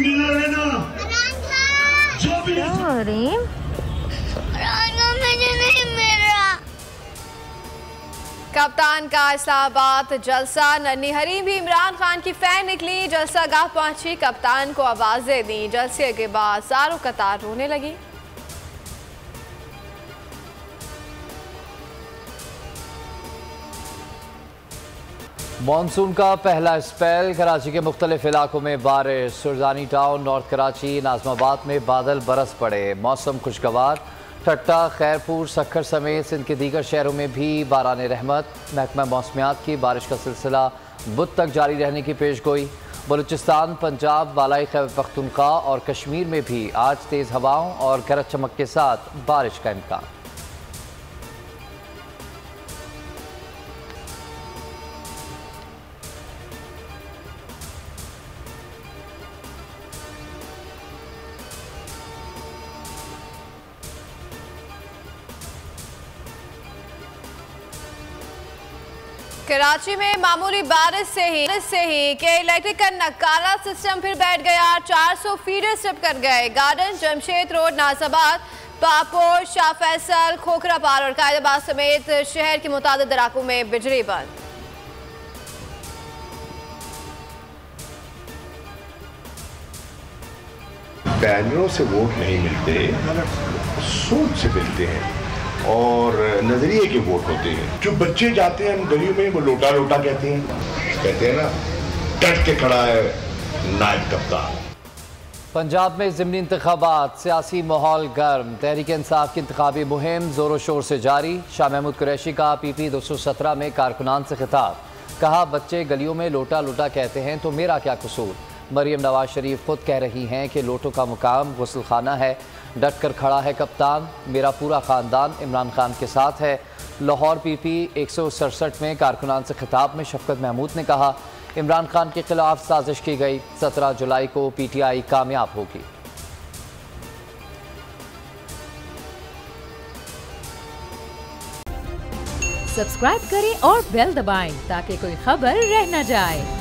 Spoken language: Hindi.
मिला रहना जो भी। अरे मुझे नहीं मिल रहा। कप्तान का इस्लामाबाद जलसा। नन्ही हरी भी इमरान खान की फैन निकली, जलसा गाह पहुंची, कप्तान को आवाजें दी। जलसे के बाद सारों कतार रोने लगी। मानसून का पहला स्पेल। कराची के मुख्तलिफ इलाकों में बारिश। सुरजानी टाउन, नॉर्थ कराची, नाजमाबाद में बादल बरस पड़े। मौसम खुशगवार। ठट्टा, खैरपुर, सक्खर समेत सिंध के दीगर शहरों में भी बारान रहमत। महकमा मौसमियात की बारिश का सिलसिला बुध तक जारी रहने की पेशगोई। बलूचिस्तान, पंजाब, बालाई खैबर पख्तूनख्वा और कश्मीर में भी आज तेज़ हवाओं और गरज चमक के साथ बारिश का इम्कान। कराची में मामूली बारिश से ही के इलेक्ट्रिक का नकारा सिस्टम फिर बैठ गया। 400 फीडर स्लिप कर गए। गार्डन, जमशेद रोड, नाजाबाद, पापोर, शाह फैसल, खोखरा पार और कायदाबाद समेत शहर के मुताबिक इलाकों में बिजली बंद। बैनरों से वोट नहीं मिलते, सोच से मिलते हैं और नजरिए के वोट होते हैं। जो बच्चे जाते हैं गलियों में वो लोटा लोटा कहते हैं ना, डट के खड़ा है नायब कप्तान। पंजाब में ज़िमनी इंतखाबात। सियासी माहौल गर्म। तहरीक इंसाफ की इंतखाबी मुहिम जोरों शोर से जारी। शाह महमूद कुरैशी का PP 217 में कारकुनान से खिताब। कहा, बच्चे गलियों में लोटा लोटा कहते हैं तो मेरा क्या कसूर। मरियम नवाज शरीफ खुद कह रही हैं कि लोटों का मुकाम गुस्ल खाना है। डट कर खड़ा है कप्तान, मेरा पूरा ख़ानदान इमरान खान के साथ है। लाहौर PP 167 में कारकुनान से खिताब में शफकत महमूद ने कहा, इमरान खान के खिलाफ साजिश की गई। 17 जुलाई को PTI कामयाब होगी। सब्सक्राइब करें और बेल दबाएं ताकि कोई खबर रह न जाए।